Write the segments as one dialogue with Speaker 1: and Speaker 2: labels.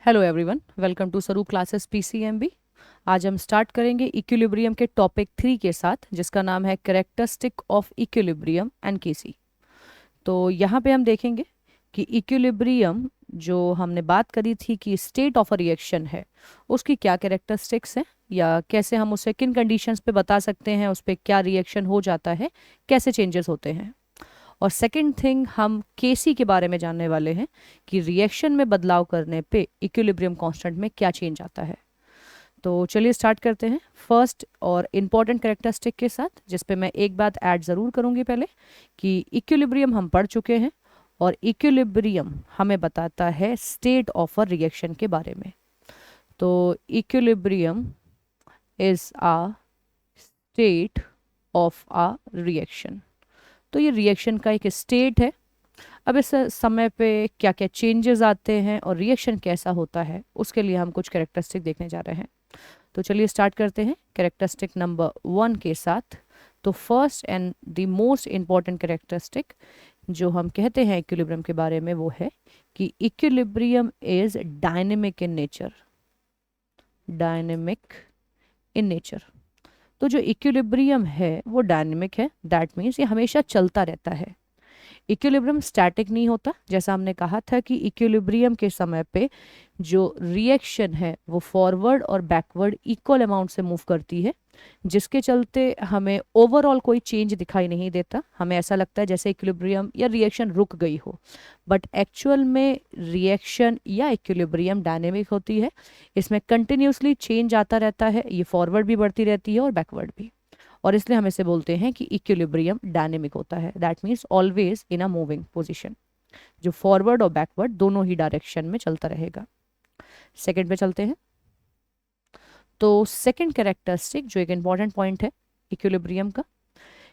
Speaker 1: Hello everyone, welcome to स्वरूप classes PCMB. आज हम स्टार्ट करेंगे इक्विलिब्रियम के टॉपिक 3 के साथ, जिसका नाम है कैरेक्टरिस्टिक ऑफ इक्विलिब्रियम एंड केसी। तो यहाँ पे हम देखेंगे कि इक्विलिब्रियम जो हमने बात करी थी कि स्टेट ऑफ अ रिएक्शन है, उसकी क्या कैरेक्टरिस्टिक्स हैं या कैसे हम उसे किन कंडीशंस पे बता सकते हैं, उस पर क्या रिएक्शन हो जाता है, कैसे चेंजेस होते हैं। और सेकंड थिंग, हम केसी के बारे में जानने वाले हैं कि रिएक्शन में बदलाव करने पे इक्विलिब्रियम कांस्टेंट में क्या चेंज आता है। तो चलिए स्टार्ट करते हैं फर्स्ट और इम्पॉर्टेंट कैरेक्टरिस्टिक के साथ, जिस पे मैं एक बात ऐड ज़रूर करूँगी पहले कि इक्विलिब्रियम हम पढ़ चुके हैं और इक्विलिब्रियम हमें बताता है स्टेट ऑफ अ रिएक्शन के बारे में। तो equilibrium is a state of a reaction. तो ये रिएक्शन का एक स्टेट है। अब इस समय पे क्या क्या चेंजेस आते हैं और रिएक्शन कैसा होता है, उसके लिए हम कुछ कैरेक्टरिस्टिक देखने जा रहे हैं। तो चलिए स्टार्ट करते हैं कैरेक्टरिस्टिक नंबर 1 के साथ। तो first and the most important characteristic जो हम कहते हैं इक्विलिब्रियम के बारे में, वो है कि equilibrium is dynamic in nature. Dynamic in nature. तो जो इक्विलिब्रियम है वो डायनेमिक है, दैट मीन्स ये हमेशा चलता रहता है। इक्विलिब्रियम स्टैटिक नहीं होता। जैसा हमने कहा था कि इक्विलिब्रियम के समय पे जो रिएक्शन है वो फॉरवर्ड और बैकवर्ड इक्वल अमाउंट से मूव करती है, जिसके चलते हमें ओवरऑल कोई चेंज दिखाई नहीं देता। हमें ऐसा लगता है जैसे इक्विलिब्रियम या रिएक्शन रुक गई हो, बट एक्चुअल में रिएक्शन या इक्विलिब्रियम डायनेमिक होती है। इसमें कंटिन्यूसली चेंज आता रहता है, ये फॉरवर्ड भी बढ़ती रहती है और बैकवर्ड भी, और इसलिए हम इसे बोलते हैं कि इक्विलिब्रियम डायनेमिक होता है। That means always in a moving position, जो फॉरवर्ड और बैकवर्ड दोनों ही डायरेक्शन में चलता रहेगा। सेकंड पे चलते हैं। तो सेकंड कैरेक्टरिस्टिक जो एक इंपॉर्टेंट पॉइंट है इक्विलिब्रियम का,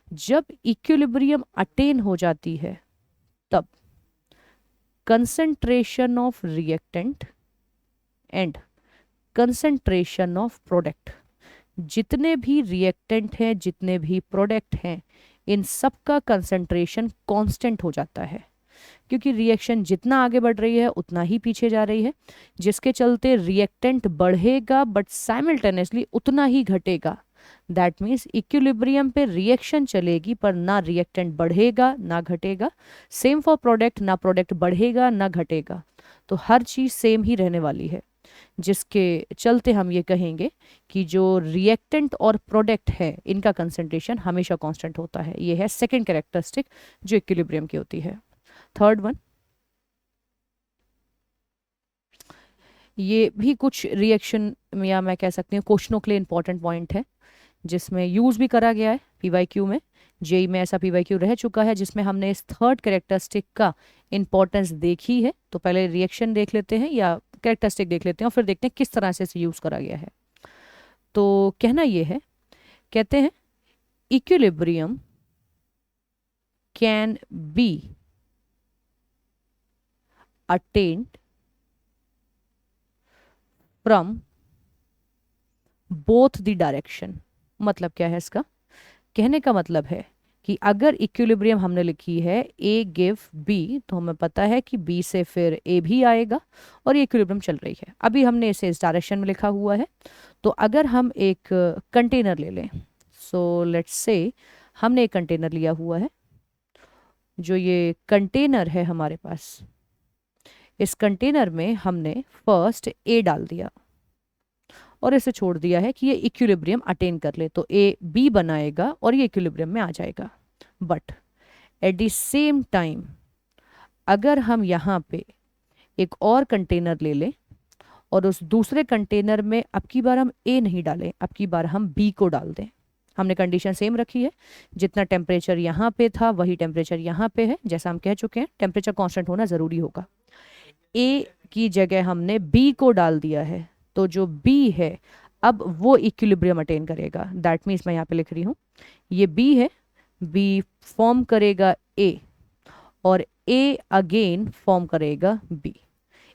Speaker 1: जब इक्विलिब्रियम अटेन हो जाती है तब concentration of reactant and concentration of product, जितने भी रिएक्टेंट हैं, जितने भी प्रोडक्ट हैं, इन सब का कंसंट्रेशन कांस्टेंट हो जाता है। क्योंकि रिएक्शन जितना आगे बढ़ रही है उतना ही पीछे जा रही है, जिसके चलते रिएक्टेंट बढ़ेगा बट साइमल्टेनियसली उतना ही घटेगा। दैट मीन्स इक्विलिब्रियम पे रिएक्शन चलेगी पर ना रिएक्टेंट बढ़ेगा ना घटेगा। सेम फॉर प्रोडक्ट, ना प्रोडक्ट बढ़ेगा ना घटेगा। तो हर चीज़ सेम ही रहने वाली है, जिसके चलते हम ये कहेंगे कि जो रिएक्टेंट और प्रोडक्ट है इनका कंसंट्रेशन हमेशा कांस्टेंट होता है। ये है सेकंड कैरेक्टरिस्टिक जो इक्विलिब्रियम की होती है। थर्ड वन, ये भी कुछ रिएक्शन या मैं कह सकती हूँ क्वेश्चनों के लिए इंपॉर्टेंट पॉइंट है, जिसमें यूज भी करा गया है पीवाईक्यू में। जेई में ऐसा पीवाईक्यू रह चुका है जिसमें हमने इस थर्ड कैरेक्टरिस्टिक का इंपॉर्टेंस देखी है। तो पहले रिएक्शन देख लेते हैं या कैरेक्टरिस्टिक देख लेते हैं और फिर देखते हैं किस तरह से इसे यूज करा गया है। तो कहना यह है, कहते हैं equilibrium can be attend from both the direction. मतलब क्या है इसका? कहने का मतलब है कि अगर इक्विलिब्रियम हमने लिखी है ए गिव बी, तो हमें पता है कि बी से फिर ए भी आएगा और ये इक्विलिब्रियम चल रही है। अभी हमने इसे इस डायरेक्शन में लिखा हुआ है। तो अगर हम एक कंटेनर ले लें, सो लेट्स से हमने एक कंटेनर लिया हुआ है। जो ये कंटेनर है हमारे पास, इस कंटेनर में हमने फर्स्ट ए डाल दिया और इसे छोड़ दिया है कि ये इक्विलिब्रियम अटेन कर ले, तो ए बी बनाएगा और ये इक्विलिब्रियम में आ जाएगा। But at the same time अगर हम यहाँ पे एक और कंटेनर ले लें और उस दूसरे कंटेनर में अब की बार हम ए नहीं डालें, अब की बार हम बी को डाल दें। हमने कंडीशन सेम रखी है, जितना टेम्परेचर यहाँ पे था वही टेम्परेचर यहाँ पे है। जैसा हम कह चुके हैं टेम्परेचर कांस्टेंट होना ज़रूरी होगा। ए की जगह हमने बी को डाल दिया है, तो जो बी है अब वो इक्विलिब्रियम अटेन करेगा। दैट मीन्स मैं यहाँ पे लिख रही हूँ, ये बी है, बी फॉर्म करेगा ए और ए अगेन फॉर्म करेगा बी।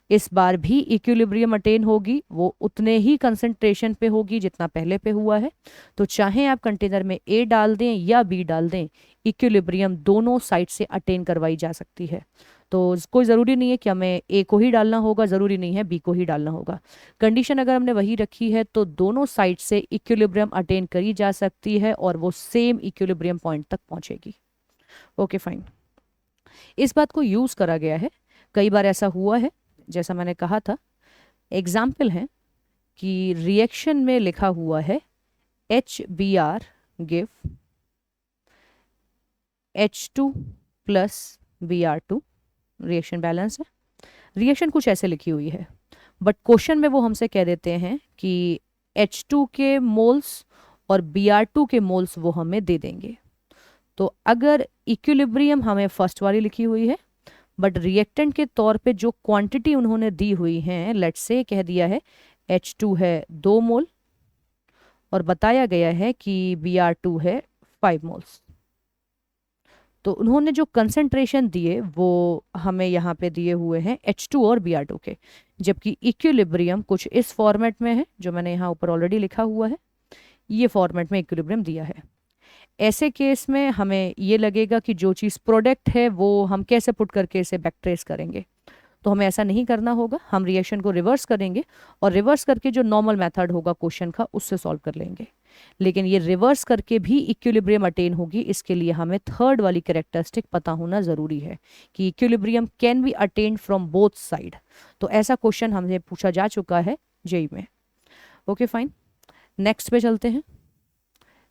Speaker 1: इस बार भी इक्विलिब्रियम अटेन होगी, वो उतने ही कंसंट्रेशन पे होगी जितना पहले पे हुआ है। तो चाहे आप कंटेनर में ए डाल दें या बी डाल दें, इक्विलिब्रियम दोनों साइड से अटेन करवाई जा सकती है। तो तो कोई ज़रूरी नहीं है कि हमें ए को ही डालना होगा, ज़रूरी नहीं है बी को ही डालना होगा। कंडीशन अगर हमने वही रखी है तो दोनों साइड से इक्विलिब्रियम अटेन करी जा सकती है और वो सेम इक्विलिब्रियम पॉइंट तक पहुंचेगी। Okay fine. इस बात को यूज़ करा गया है, कई बार ऐसा हुआ है, जैसा मैंने कहा था। एग्जाम्पल है कि रिएक्शन में लिखा हुआ है HBr give H2 plus Br2, reaction balance है। रिएक्शन कुछ ऐसे लिखी हुई है, बट क्वेश्चन में वो हमसे कह देते हैं कि H2 के मोल्स और Br2 के मोल्स वो हमें दे देंगे। तो अगर इक्विलिब्रियम हमें फर्स्ट वाली लिखी हुई है, बट रिएक्टेंट के तौर पे जो क्वांटिटी उन्होंने दी हुई है, लेट्स से कह दिया है H2 है 2 मोल और बताया गया है कि Br2 है 5 मोल्स, तो उन्होंने जो कंसंट्रेशन दिए वो हमें यहाँ पे दिए हुए हैं H2 और Br2 के, जबकि इक्विलिब्रियम कुछ इस फॉर्मेट में है जो मैंने यहाँ ऊपर ऑलरेडी लिखा हुआ है, ये फॉर्मेट में इक्विलिब्रियम दिया है। ऐसे केस में हमें ये लगेगा कि जो चीज़ प्रोडक्ट है वो हम कैसे पुट करके इसे बैक ट्रेस करेंगे, तो हमें ऐसा नहीं करना होगा, हम रिएक्शन को रिवर्स करेंगे और रिवर्स करके जो नॉर्मल मेथड होगा क्वेश्चन का उससे सॉल्व कर लेंगे। लेकिन ये रिवर्स करके भी इक्विलिब्रियम अटेन होगी, इसके लिए हमें थर्ड वाली कैरेक्टरिस्टिक पता होना ज़रूरी है कि equilibrium can be attend from both side. तो ऐसा क्वेश्चन हमसे पूछा जा चुका है जेई में। ओके फाइन, नेक्स्ट पे चलते हैं।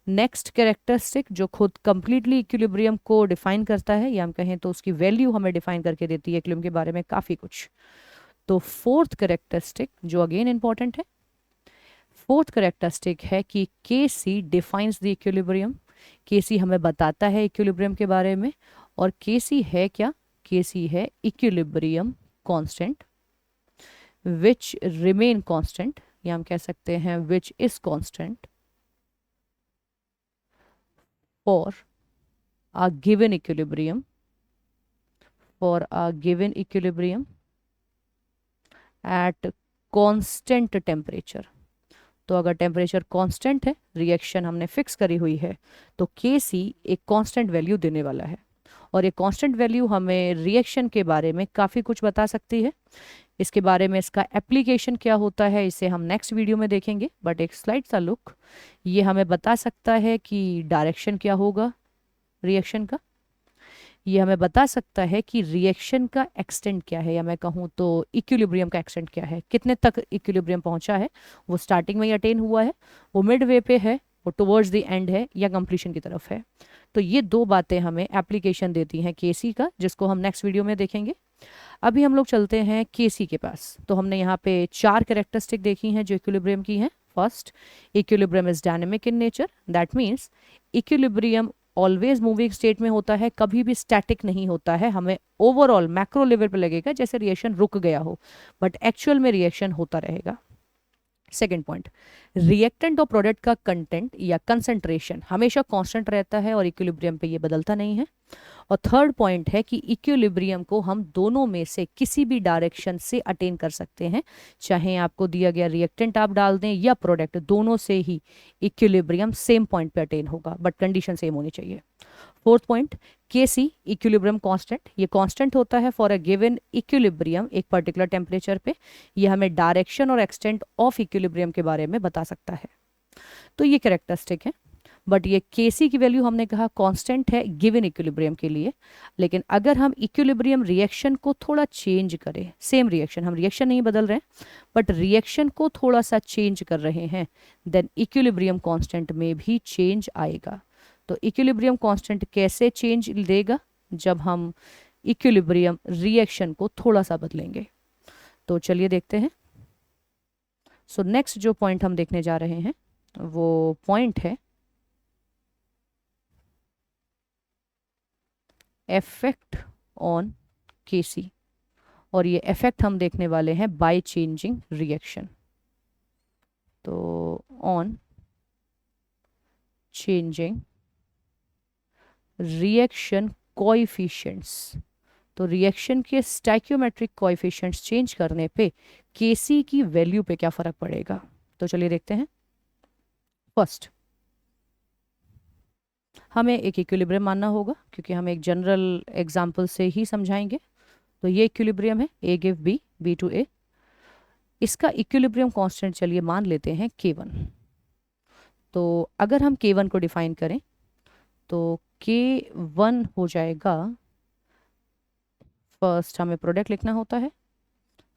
Speaker 1: नेक्स्ट कैरेक्टरिस्टिक जो खुद कंप्लीटली इक्विलिब्रियम को डिफाइन करता है, या हम कहें तो उसकी वैल्यू हमें डिफाइन करके देती है इक्विलिब्रियम के बारे में काफ़ी कुछ। तो फोर्थ कैरेक्टरिस्टिक जो अगेन इंपॉर्टेंट है, फोर्थ कैरेक्टरिस्टिक है कि Kc defines the equilibrium. Kc हमें बताता है इक्विलिब्रियम के बारे में, और Kc है क्या? Kc है equilibrium constant which remain constant, या हम कह सकते हैं which is constant for a given equilibrium, for a given equilibrium at constant temperature। तो अगर टेम्परेचर कांस्टेंट है, रिएक्शन हमने फिक्स करी हुई है, तो Kc एक कांस्टेंट वैल्यू देने वाला है, और ये कांस्टेंट वैल्यू हमें रिएक्शन के बारे में काफ़ी कुछ बता सकती है। इसके बारे में इसका एप्लीकेशन क्या होता है इसे हम नेक्स्ट वीडियो में देखेंगे, बट एक स्लाइड सा लुक ये हमें बता सकता है कि डायरेक्शन क्या होगा रिएक्शन का। ये हमें बता सकता है कि रिएक्शन का एक्सटेंट क्या है, या मैं कहूँ तो इक्विलिब्रियम का एक्सटेंट क्या है, कितने तक इक्विलिब्रियम पहुंचा है, वो स्टार्टिंग में ही अटेन हुआ है, वो मिड वे पे है, वो टुवर्ड्स द एंड है, या कंप्लीशन की तरफ है। तो ये दो बातें हमें एप्लीकेशन देती हैं केसी का, जिसको हम नेक्स्ट वीडियो में देखेंगे। अभी हम लोग चलते हैं केसी के पास। तो हमने यहाँ पे 4 कैरेक्टरिस्टिक देखी हैं जो इक्विलिब्रियम की हैं। First, equilibrium is dynamic in nature, that means equilibrium always moving state में होता है, कभी भी स्टैटिक नहीं होता है। हमें ओवरऑल मैक्रो लेवल पे लगेगा जैसे रिएक्शन रुक गया हो, बट एक्चुअल में रिएक्शन होता रहेगा। सेकेंड पॉइंट, रिएक्टेंट और प्रोडक्ट का कंटेंट या कंसंट्रेशन हमेशा कांस्टेंट रहता है और इक्विलिब्रियम पे ये बदलता नहीं है। और थर्ड पॉइंट है कि इक्विलिब्रियम को हम दोनों में से किसी भी डायरेक्शन से अटेन कर सकते हैं, चाहे आपको दिया गया रिएक्टेंट आप डाल दें या प्रोडक्ट, दोनों से ही इक्विलिब्रियम सेम पॉइंट पे अटेन होगा, बट कंडीशन सेम होनी चाहिए। Fourth point, Kc equilibrium constant, ये कांस्टेंट होता है फॉर अ गिवन इक्विलिब्रियम एक पर्टिकुलर टेम्परेचर पे। ये हमें डायरेक्शन और एक्सटेंट ऑफ इक्विलिब्रियम के बारे में बता सकता है। तो ये कैरेक्टरिस्टिक है, बट ये Kc की वैल्यू हमने कहा कांस्टेंट है गिवन इक्विलिब्रियम के लिए। लेकिन अगर हम इक्विलिब्रियम रिएक्शन को थोड़ा चेंज करें, सेम रिएक्शन, हम रिएक्शन नहीं बदल रहे हैं बट रिएक्शन को थोड़ा सा चेंज कर रहे हैं, देन इक्विलिब्रियम कांस्टेंट में भी चेंज आएगा। तो इक्विलिब्रियम कांस्टेंट कैसे चेंज देगा? जब हम इक्विलिब्रियम रिएक्शन को थोड़ा सा बदलेंगे। तो चलिए देखते हैं। सो नेक्स्ट जो पॉइंट हम देखने जा रहे हैं वो पॉइंट है इफेक्ट ऑन Kc, और ये इफेक्ट हम देखने वाले हैं बाय चेंजिंग रिएक्शन। तो ऑन चेंजिंग रिएक्शन कोएफिशिएंट्स, तो रिएक्शन के स्टैक्योमेट्रिक कोएफिशिएंट्स चेंज करने पे Kc की वैल्यू पे क्या फर्क पड़ेगा। तो चलिए देखते हैं। फर्स्ट, हमें एक इक्विलिब्रियम मानना होगा क्योंकि हम एक जनरल एग्जांपल से ही समझाएंगे। तो ये इक्विलिब्रियम है, ए गिव बी, बी टू ए। इसका इक्विलिब्रियम कांस्टेंट चलिए मान लेते हैं K1। तो अगर हम K1 को डिफाइन करें तो K1 हो जाएगा, फर्स्ट हमें प्रोडक्ट लिखना होता है,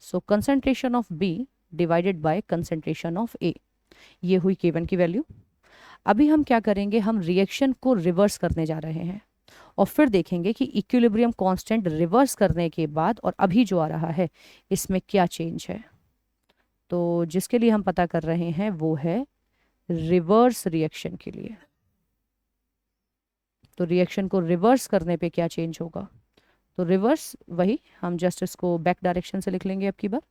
Speaker 1: so concentration of B divided by concentration of A, ये हुई K1 की वैल्यू। अभी हम क्या करेंगे, हम रिएक्शन को रिवर्स करने जा रहे हैं और फिर देखेंगे कि इक्विलिब्रियम कांस्टेंट रिवर्स करने के बाद और अभी जो आ रहा है इसमें क्या चेंज है। तो जिसके लिए हम पता कर रहे हैं वो है रिवर्स रिएक्शन के लिए। तो रिएक्शन को रिवर्स करने पे क्या चेंज होगा, तो रिवर्स वही हम जस्ट इसको बैक डायरेक्शन से लिख लेंगे अब की बार।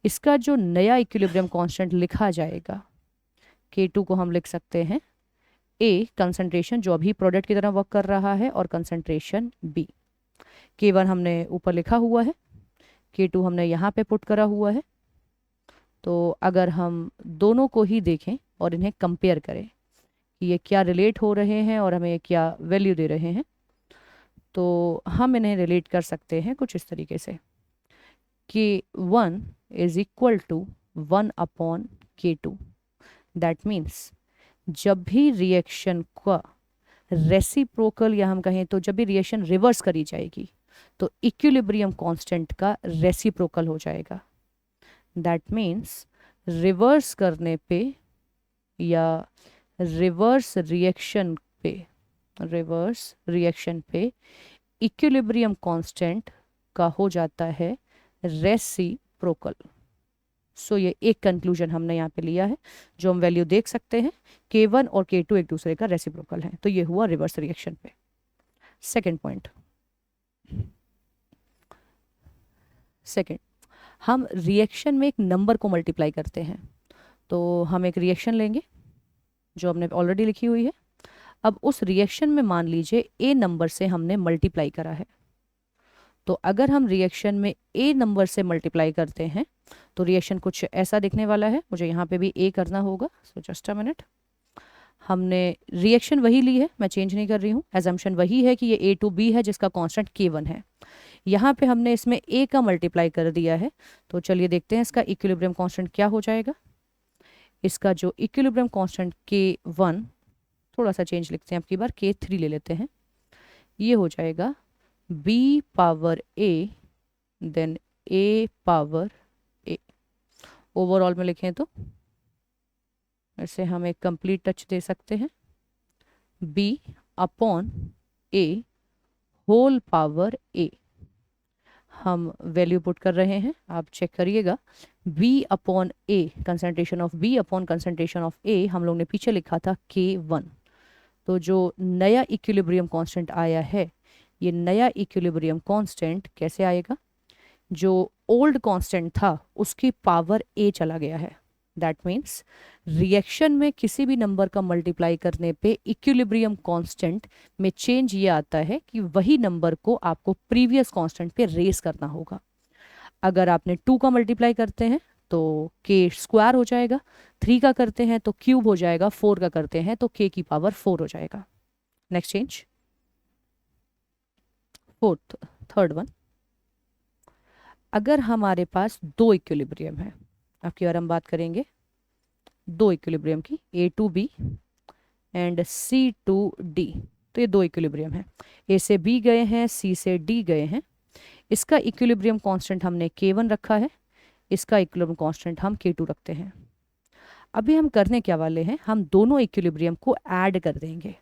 Speaker 1: इसका जो नया इक्विलिब्रियम कांस्टेंट लिखा जाएगा K2 को हम लिख सकते हैं A कंसंट्रेशन जो अभी प्रोडक्ट की तरह वर्क कर रहा है और कंसंट्रेशन B। K1 हमने ऊपर लिखा हुआ है, K2 हमने यहाँ पे पुट करा हुआ है। तो अगर हम दोनों को ही देखें और इन्हें कंपेयर करें कि ये क्या रिलेट हो रहे हैं और हमें क्या वैल्यू दे रहे हैं, तो हम इन्हें रिलेट कर सकते हैं कुछ इस तरीके से। K1 is equal to 1 upon K2। That means जब भी रिएक्शन का रेसिप्रोकल, या हम कहें तो जब भी रिएक्शन रिवर्स करी जाएगी तो इक्विलिब्रियम कांस्टेंट का रेसिप्रोकल हो जाएगा। दैट मीन्स रिवर्स करने पे या रिवर्स रिएक्शन पे इक्विलिब्रियम कांस्टेंट का हो जाता है रेसिप्रोकल। सो ये एक कंक्लूजन हमने यहाँ पे लिया है, जो हम वैल्यू देख सकते हैं K1 और K2 एक दूसरे का रेसिप्रोकल है। तो ये हुआ रिवर्स रिएक्शन पे। सेकेंड पॉइंट, हम रिएक्शन में एक नंबर को मल्टीप्लाई करते हैं। तो हम एक रिएक्शन लेंगे जो हमने ऑलरेडी लिखी हुई है। अब उस रिएक्शन में मान लीजिए A नंबर से हमने मल्टीप्लाई करा है। तो अगर हम रिएक्शन में A नंबर से मल्टीप्लाई करते हैं तो रिएक्शन कुछ ऐसा दिखने वाला है। मुझे यहाँ पे भी A करना होगा, सो जस्ट अ मिनट। हमने रिएक्शन वही ली है, मैं चेंज नहीं कर रही हूँ। एजम्पशन वही है कि ये A टू B है जिसका कांस्टेंट K1 है। यहाँ पे हमने इसमें A का मल्टीप्लाई कर दिया है। तो चलिए देखते हैं इसका इक्विलिब्रियम कांस्टेंट क्या हो जाएगा। इसका जो इक्विलिब्रियम कांस्टेंट K1, थोड़ा सा चेंज लिखते हैं अब की बार, K3 ले लेते हैं। ये हो जाएगा B power A then A power A। Overall में लिखें तो ऐसे हम एक कंप्लीट टच दे सकते हैं, B upon A whole power A। हम वैल्यू पुट कर रहे हैं, आप चेक करिएगा। B upon A, concentration of B upon concentration of A हम लोग ने पीछे लिखा था K1। तो जो नया इक्विलिब्रियम कांस्टेंट आया है, ये नया इक्विलिब्रियम कांस्टेंट कैसे आएगा, जो ओल्ड कांस्टेंट था उसकी पावर A चला गया है। दैट मीन्स रिएक्शन में किसी भी नंबर का मल्टीप्लाई करने पे इक्विलिब्रियम कांस्टेंट में चेंज ये आता है कि वही नंबर को आपको प्रीवियस कांस्टेंट पे रेस करना होगा। अगर आपने 2 का मल्टीप्लाई करते हैं तो K स्क्वायर हो जाएगा, 3 का करते हैं तो क्यूब हो जाएगा, 4 का करते हैं तो K की पावर 4 हो जाएगा। Next change, third one. अगर हमारे पास 2 इक्विलिब्रियम है, अब की बार हम बात करेंगे 2 इक्विलिब्रियम की, A to B and C to D। तो ये 2 इक्विलिब्रियम है, A से B गए हैं, C से D गए हैं। इसका इक्विलिब्रियम कांस्टेंट हमने K1 रखा है, इसका इक्विलिब्रियम कांस्टेंट हम K2 रखते हैं। अभी हम करने क्या वाले हैं, हम दोनों इक्विलिब्रियम को ऐड कर देंगे।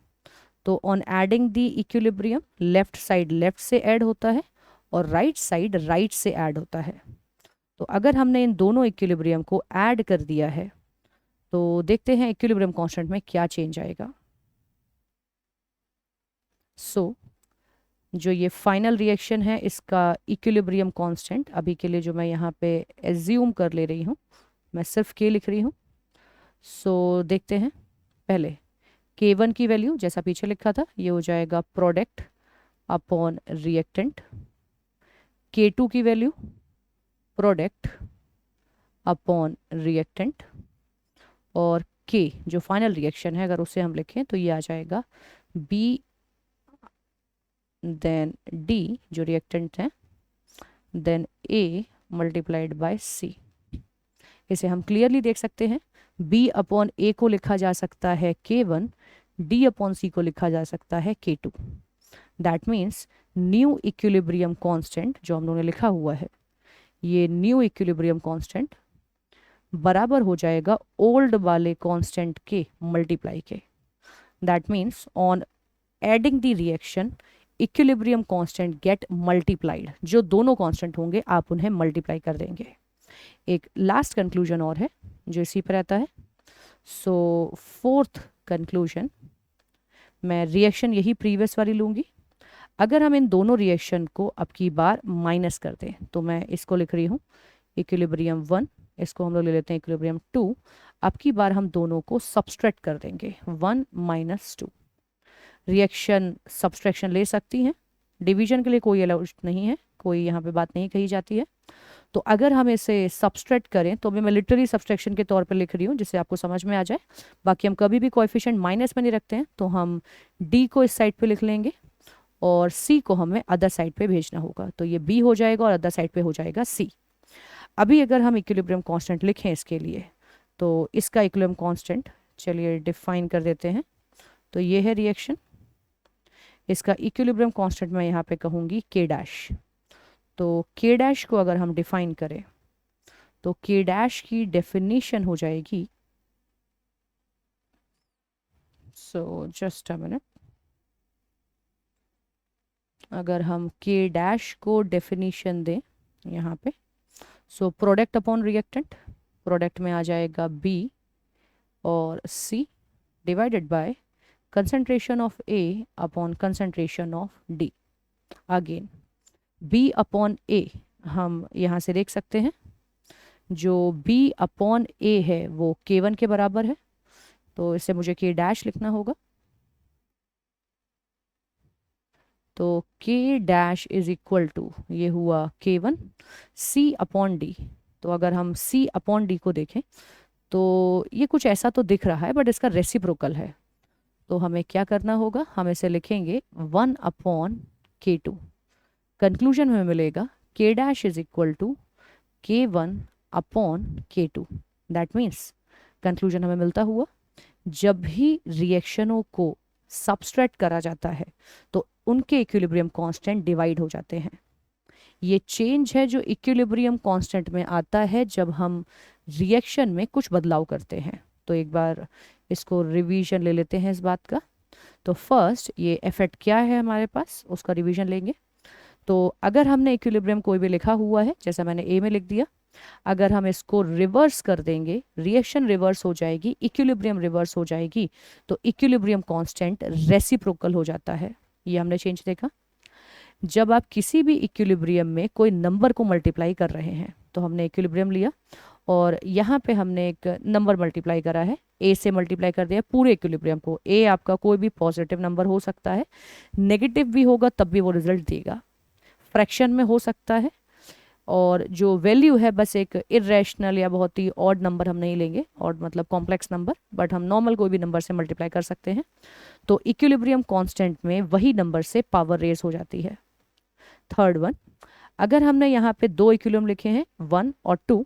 Speaker 1: तो on adding the equilibrium, left side left से ऐड होता है और राइट साइड राइट से ऐड होता है। तो अगर हमने इन दोनों इक्विलिब्रियम को ऐड कर दिया है तो देखते हैं इक्विलिब्रियम कांस्टेंट में क्या चेंज आएगा। सो जो ये फाइनल रिएक्शन है, इसका इक्विलिब्रियम कांस्टेंट अभी के लिए जो मैं यहाँ पे एज्यूम कर ले रही हूँ, मैं सिर्फ K लिख रही हूँ। सो देखते हैं, पहले K1 की वैल्यू जैसा पीछे लिखा था, ये हो जाएगा प्रोडक्ट अपॉन रिएक्टेंट। K2 की वैल्यू प्रोडक्ट अपॉन रिएक्टेंट, और K जो फाइनल रिएक्शन है अगर उसे हम लिखें तो ये आ जाएगा B देन D जो रिएक्टेंट है then A multiplied by C। इसे हम क्लियरली देख सकते हैं, B अपॉन A को लिखा जा सकता है K1, D अपॉन C को लिखा जा सकता है K2। That means new equilibrium constant जो हम लोगों ने लिखा हुआ है, ये न्यू इक्विलिब्रियम कांस्टेंट बराबर हो जाएगा ओल्ड वाले कांस्टेंट के मल्टीप्लाई के। That means on adding the reaction equilibrium constant get multiplied. जो दोनों कांस्टेंट होंगे आप उन्हें मल्टीप्लाई कर देंगे। एक लास्ट कंक्लूजन और है जो इसी पर रहता है। सो फोर्थ कंक्लूजन, मैं रिएक्शन यही प्रीवियस वाली लूंगी। अगर हम इन दोनों रिएक्शन को अब की बार माइनस कर दें, तो मैं इसको लिख रही हूँ इक्विलिब्रियम 1, इसको हम लोग ले लेते हैं इक्विलिब्रियम 2। अब की बार हम दोनों को सब्सट्रैक्ट कर देंगे, 1 माइनस 2। रिएक्शन सब्सट्रैक्शन ले सकती हैं, डिवीजन के लिए कोई अलाउड नहीं है, कोई यहाँ पे बात नहीं कही जाती है। तो अगर हम इसे सब्सट्रैक्ट करें, तो मैं लिटरली सब्सट्रैक्शन के तौर पर लिख रही हूँ जिससे आपको समझ में आ जाए। बाकी हम कभी भी कोएफिशिएंट माइनस में नहीं रखते हैं, तो हम डी को इस साइड पे लिख लेंगे और सी को हमें अदर साइड पे भेजना होगा। तो ये बी हो जाएगा और अदर साइड पे हो जाएगा सी। अभी अगर हम इक्विलिब्रियम कांस्टेंट लिखें इसके लिए, तो इसका इक्विलिब्रियम कांस्टेंट चलिए डिफाइन कर देते हैं। तो ये है रिएक्शन, इसका इक्विलिब्रियम कांस्टेंट मैं यहाँ पे कहूँगी के डैश। तो के डैश को अगर हम डिफाइन करें, तो के डैश की डेफिनेशन हो जाएगी, सो जस्ट अ मिनट, अगर हम के डैश को डेफिनेशन दें यहाँ पे, so product upon reactant, product में आ जाएगा बी और C divided by concentration of A upon concentration of D. Again B upon A हम यहाँ से देख सकते हैं, जो बी अपॉन ए है वो K1 के बराबर है, तो इसे मुझे के डैश लिखना होगा। तो के डैश इज इक्वल टू, ये हुआ K1 C अपॉन डी। तो अगर हम C अपॉन डी को देखें, तो ये कुछ ऐसा तो दिख रहा है बट इसका रेसिप्रोकल है। तो हमें क्या करना होगा, हम इसे लिखेंगे 1 अपॉन K2। कंक्लूजन में मिलेगा के dash is equal to K1 upon K2। That means conclusion हमें मिलता हुआ, जब भी रिएक्शनों को सब्सट्रैक्ट करा जाता है तो उनके इक्विलिब्रियम कांस्टेंट डिवाइड हो जाते हैं। ये चेंज है जो इक्विलिब्रियम कांस्टेंट में आता है जब हम रिएक्शन में कुछ बदलाव करते हैं। तो एक बार इसको रिवीजन ले लेते हैं इस बात का। तो फर्स्ट ये इफेक्ट क्या है हमारे पास, उसका रिवीजन लेंगे। तो अगर हमने इक्विलिब्रियम कोई भी लिखा हुआ है, जैसा मैंने ए में लिख दिया, अगर हम इसको रिवर्स कर देंगे, रिएक्शन रिवर्स हो जाएगी, इक्विलिब्रियम रिवर्स हो जाएगी, तो इक्विलिब्रियम कांस्टेंट रेसिप्रोकल हो जाता है। ये हमने चेंज देखा। जब आप किसी भी इक्विलिब्रियम में कोई नंबर को मल्टीप्लाई कर रहे हैं, तो हमने इक्विलिब्रियम लिया और यहाँ पे हमने एक नंबर मल्टीप्लाई करा है, ए से मल्टीप्लाई कर दिया पूरे इक्विलिब्रियम को। ए आपका कोई भी पॉजिटिव नंबर हो सकता है, नेगेटिव भी होगा तब भी वो रिजल्ट देगा, फ्रैक्शन में हो सकता है, और जो वैल्यू है बस एक इरेशनल या बहुत ही ऑड नंबर हम नहीं लेंगे, ऑड मतलब कॉम्प्लेक्स नंबर, बट हम नॉर्मल कोई भी नंबर से मल्टीप्लाई कर सकते हैं। तो इक्विलिब्रियम कांस्टेंट में वही नंबर से पावर रेज हो जाती है। थर्ड वन, अगर हमने यहाँ पे दो इक्विलिब्रियम लिखे हैं 1 और 2,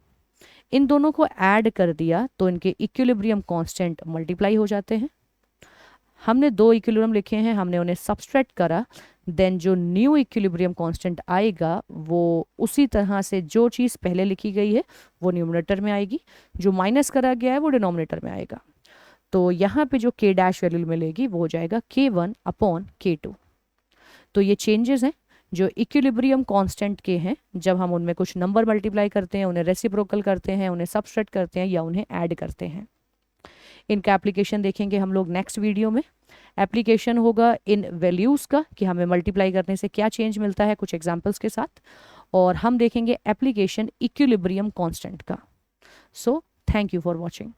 Speaker 1: इन दोनों को ऐड कर दिया तो इनके इक्विलिब्रियम कांस्टेंट मल्टीप्लाई हो जाते हैं। हमने दो इक्विलिब्रियम लिखे हैं, हमने उन्हें सब्सट्रैक्ट करा, देन जो न्यू इक्विलिब्रियम कांस्टेंट आएगा वो उसी तरह से जो चीज़ पहले लिखी गई है वो न्यूमरेटर में आएगी, जो माइनस करा गया है वो डिनोमिनेटर में आएगा। तो यहाँ पे जो के डैश वैल्यू मिलेगी वो हो जाएगा K1 अपॉन K2। तो ये चेंजेस हैं जो इक्विलिब्रियम कांस्टेंट के हैं, जब हम उनमें कुछ नंबर मल्टीप्लाई करते हैं, उन्हें रेसिप्रोकल करते हैं, उन्हें सब्सट्रैक्ट करते हैं या उन्हें ऐड करते हैं। इनका एप्लीकेशन देखेंगे हम लोग नेक्स्ट वीडियो में। एप्लीकेशन होगा इन वैल्यूज़ का कि हमें मल्टीप्लाई करने से क्या चेंज मिलता है, कुछ एग्जांपल्स के साथ, और हम देखेंगे एप्लीकेशन इक्विलिब्रियम कांस्टेंट का। So thank you for watching.